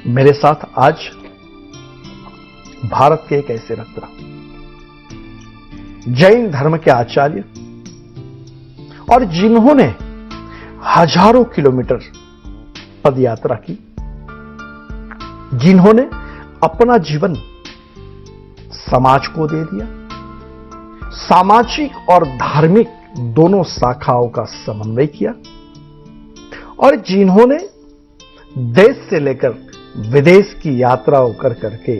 मेरे साथ आज भारत के एक ऐसे रत्न, जैन धर्म के आचार्य, और जिन्होंने हजारों किलोमीटर पद यात्रा की, जिन्होंने अपना जीवन समाज को दे दिया, सामाजिक और धार्मिक दोनों शाखाओं का समन्वय किया, और जिन्होंने देश से लेकर विदेश की यात्राओं कर करके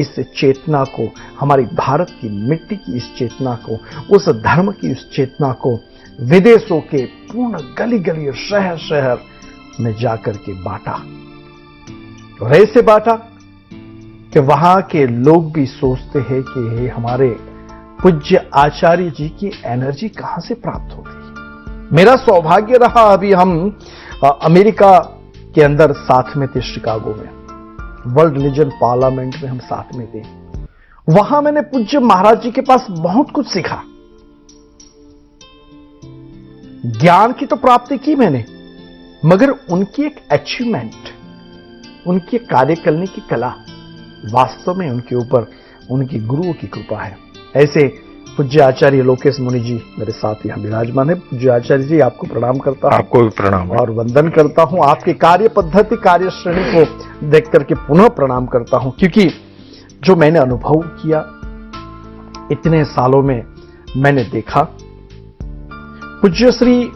इस चेतना को, हमारी भारत की मिट्टी की इस चेतना को, उस धर्म की इस चेतना को विदेशों के पूर्ण गली गली शहर शहर में जाकर के बांटा। और ऐसे बांटा कि वहां के लोग भी सोचते हैं कि ये हमारे पूज्य आचार्य जी की एनर्जी कहां से प्राप्त होती। मेरा सौभाग्य रहा, अभी हम अमेरिका के अंदर साथ में थे, शिकागो में वर्ल्ड रिलीजन पार्लियामेंट में हम साथ में थे। वहां मैंने पूज्य महाराज जी के पास बहुत कुछ सीखा। ज्ञान की तो प्राप्ति की मैंने, मगर उनकी एक अचीवमेंट, उनके कार्य करने की कला, वास्तव में उनके ऊपर उनकी गुरुओं की कृपा है। ऐसे पूज्य आचार्य लोकेश मुनि जी मेरे साथ यहां विराजमान है। पूज्य आचार्य जी, आपको प्रणाम करता हूं। आपको भी प्रणाम और वंदन करता हूं। आपके कार्य पद्धति, कार्य श्रेणी को देख करके पुनः प्रणाम करता हूं, क्योंकि जो मैंने अनुभव किया इतने सालों में, मैंने देखा पूज्य श्री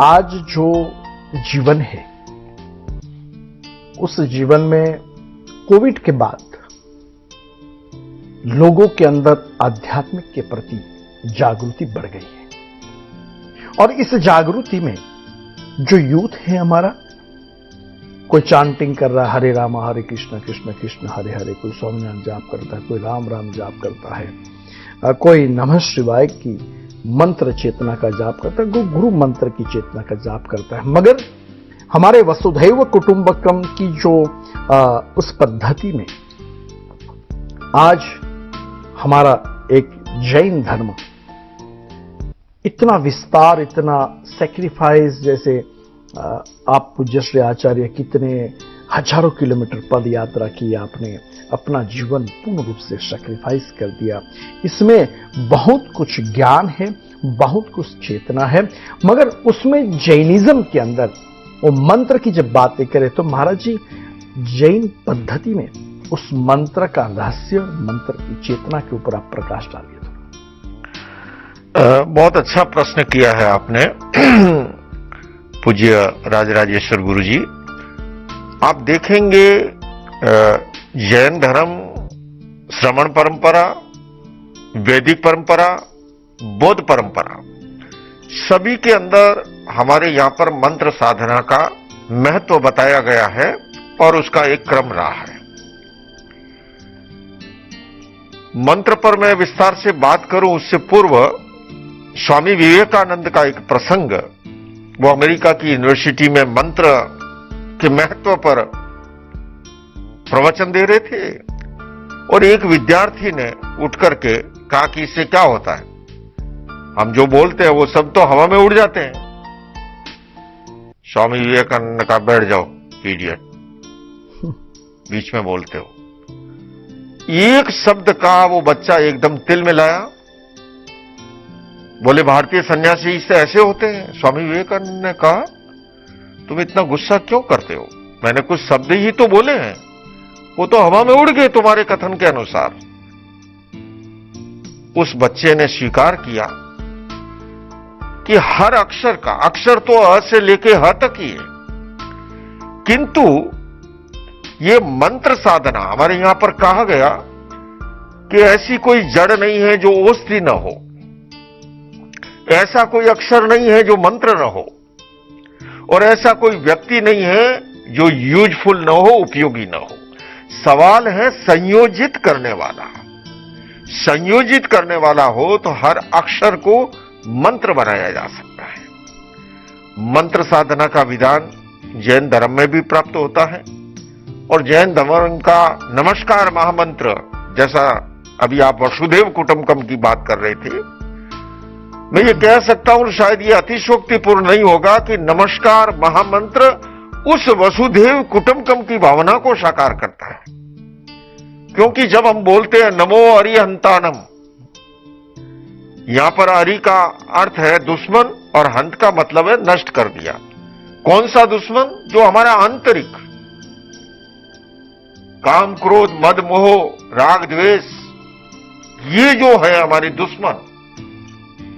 आज जो जीवन है, उस जीवन में कोविड के बाद लोगों के अंदर आध्यात्मिक के प्रति जागृति बढ़ गई है। और इस जागृति में जो यूथ है हमारा, कोई चांटिंग कर रहा है, हरे राम हरे कृष्ण कृष्ण कृष्ण हरे हरे, कोई स्वामीनारायण जाप करता है, कोई राम राम जाप करता है, कोई नमः शिवाय की मंत्र चेतना का जाप करता है, गुरु मंत्र की चेतना का जाप करता है। मगर हमारे वसुधैव कुटुंबकम की जो उस पद्धति में आज हमारा एक जैन धर्म इतना विस्तार, इतना सेक्रीफाइस, जैसे आप पूज्य श्री आचार्य कितने हजारों किलोमीटर पद यात्रा की, आपने अपना जीवन पूर्ण रूप से सेक्रीफाइस कर दिया। इसमें बहुत कुछ ज्ञान है, बहुत कुछ चेतना है, मगर उसमें जैनिज्म के अंदर वो मंत्र की जब बातें करें तो महाराज जी जैन पद्धति में उस मंत्र का रहस्य, मंत्र की चेतना के ऊपर आप प्रकाश डालिए। बहुत अच्छा प्रश्न किया है आपने पूज्य राजराजेश्वर गुरु जी। आप देखेंगे जैन धर्म, श्रमण परंपरा, वैदिक परंपरा, बौद्ध परंपरा, सभी के अंदर हमारे यहां पर मंत्र साधना का महत्व बताया गया है और उसका एक क्रम रहा है। मंत्र पर मैं विस्तार से बात करूं उससे पूर्व स्वामी विवेकानंद का एक प्रसंग, वो अमेरिका की यूनिवर्सिटी में मंत्र के महत्व पर प्रवचन दे रहे थे और एक विद्यार्थी ने उठ करके कहा कि इससे क्या होता है, हम जो बोलते हैं वो सब तो हवा में उड़ जाते हैं। स्वामी विवेकानंद ने कहा, बैठ जाओ इडियट, बीच में बोलते हो। एक शब्द का वो बच्चा एकदम तिल में लाया, बोले भारतीय सन्यासी इससे ऐसे होते हैं। स्वामी विवेकानंद ने कहा, तुम इतना गुस्सा क्यों करते हो, मैंने कुछ शब्द ही तो बोले हैं, वो तो हवा में उड़ गए तुम्हारे कथन के अनुसार। उस बच्चे ने स्वीकार किया कि हर अक्षर का, अक्षर तो अ से लेके ह तक ही है, किंतु ये मंत्र साधना हमारे यहां पर कहा गया कि ऐसी कोई जड़ नहीं है जो ओस्ती न हो, ऐसा कोई अक्षर नहीं है जो मंत्र न हो, और ऐसा कोई व्यक्ति नहीं है जो यूजफुल न हो, उपयोगी न हो। सवाल है संयोजित करने वाला। संयोजित करने वाला हो तो हर अक्षर को मंत्र बनाया जा सकता है। मंत्र साधना का विधान जैन धर्म में भी प्राप्त होता है और जैन धर्म का नमस्कार महामंत्र, जैसा अभी आप वसुधैव कुटुंबकम की बात कर रहे थे, मैं ये कह सकता हूं, शायद ये अतिशोक्तिपूर्ण नहीं होगा कि नमस्कार महामंत्र उस वसुधैव कुटुंबकम की भावना को साकार करता है। क्योंकि जब हम बोलते हैं नमो अरिहंतानम, यहां पर अरि का अर्थ है दुश्मन और हंत का मतलब है नष्ट कर दिया। कौन सा दुश्मन? जो हमारा आंतरिक काम, क्रोध, मद, मोह, राग, द्वेष, ये जो है हमारी दुश्मन,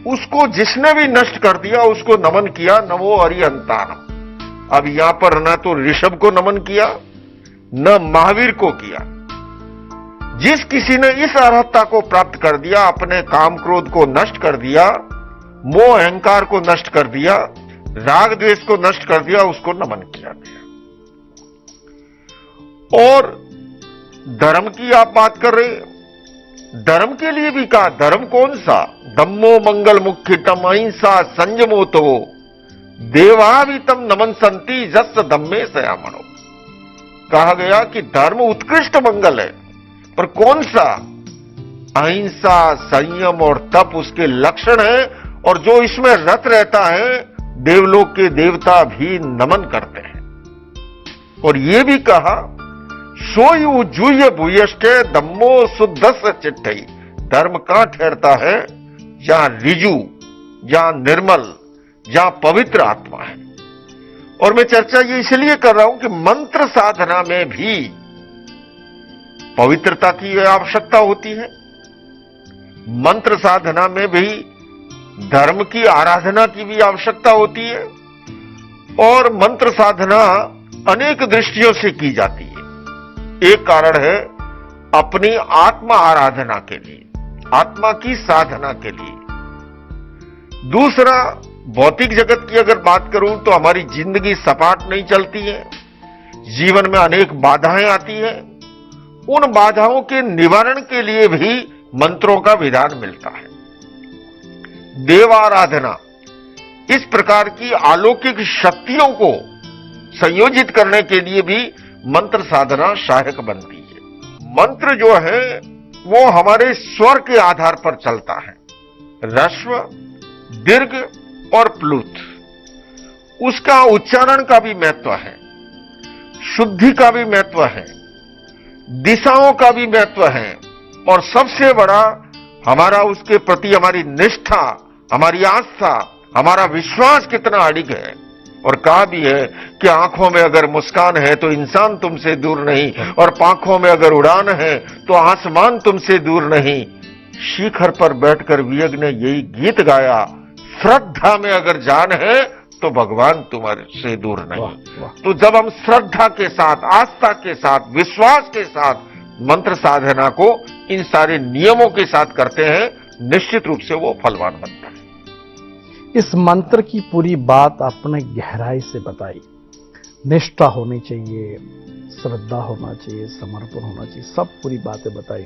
उसको जिसने भी नष्ट कर दिया उसको नमन किया, नमो अरिहंतानम। अब यहां पर न तो ऋषभ को नमन किया, न महावीर को किया। जिस किसी ने इस अर्हता को प्राप्त कर दिया, अपने काम क्रोध को नष्ट कर दिया, मोह अहंकार को नष्ट कर दिया, राग द्वेष को नष्ट कर दिया, उसको नमन किया गया। और धर्म की आप बात कर रहे हैं, धर्म के लिए भी कहा। धर्म कौन सा? धम्मो मंगल मुख्यतम अहिंसा संयमो तो देवावितम नमन संति जस धम्मे सयामणो। कहा गया कि धर्म उत्कृष्ट मंगल है, पर कौन सा? अहिंसा, संयम और तप उसके लक्षण है, और जो इसमें रत रहता है देवलोक के देवता भी नमन करते हैं। और यह भी कहा सोयु जूय भूयष्टे धम्मो शुद्धस चिट्ठई। धर्म कहां ठहरता है? जहां रिजु, जहां निर्मल, जहां पवित्र आत्मा है। और मैं चर्चा ये इसलिए कर रहा हूं कि मंत्र साधना में भी पवित्रता की आवश्यकता होती है। मंत्र साधना में भी धर्म की आराधना की भी आवश्यकता होती है। और मंत्र साधना अनेक दृष्टियों से की जाती है। एक कारण है अपनी आत्मा आराधना के लिए, आत्मा की साधना के लिए। दूसरा, भौतिक जगत की अगर बात करूं तो हमारी जिंदगी सपाट नहीं चलती है, जीवन में अनेक बाधाएं आती हैं। उन बाधाओं के निवारण के लिए भी मंत्रों का विधान मिलता है। देवाराधना इस प्रकार की अलौकिक शक्तियों को संयोजित करने के लिए भी मंत्र साधना सहायक बनती है। मंत्र जो है वो हमारे स्वर के आधार पर चलता है, ह्रस्व, दीर्घ और प्लुत। उसका उच्चारण का भी महत्व है, शुद्धि का भी महत्व है, दिशाओं का भी महत्व है, और सबसे बड़ा हमारा उसके प्रति हमारी निष्ठा, हमारी आस्था, हमारा विश्वास कितना अडिग है। और कहा भी है कि आंखों में अगर मुस्कान है तो इंसान तुमसे दूर नहीं, और पांखों में अगर उड़ान है तो आसमान तुमसे दूर नहीं। शिखर पर बैठकर वियग ने यही गीत गाया, श्रद्धा में अगर जान है तो भगवान तुम्हारे से दूर नहीं। तो जब हम श्रद्धा के साथ, आस्था के साथ, विश्वास के साथ मंत्र साधना को इन सारे नियमों के साथ करते हैं, निश्चित रूप से वो फलवान बनता है। इस मंत्र की पूरी बात आपने गहराई से बताई। निष्ठा होनी चाहिए, श्रद्धा होना चाहिए, समर्पण होना चाहिए, सब पूरी बातें बताई।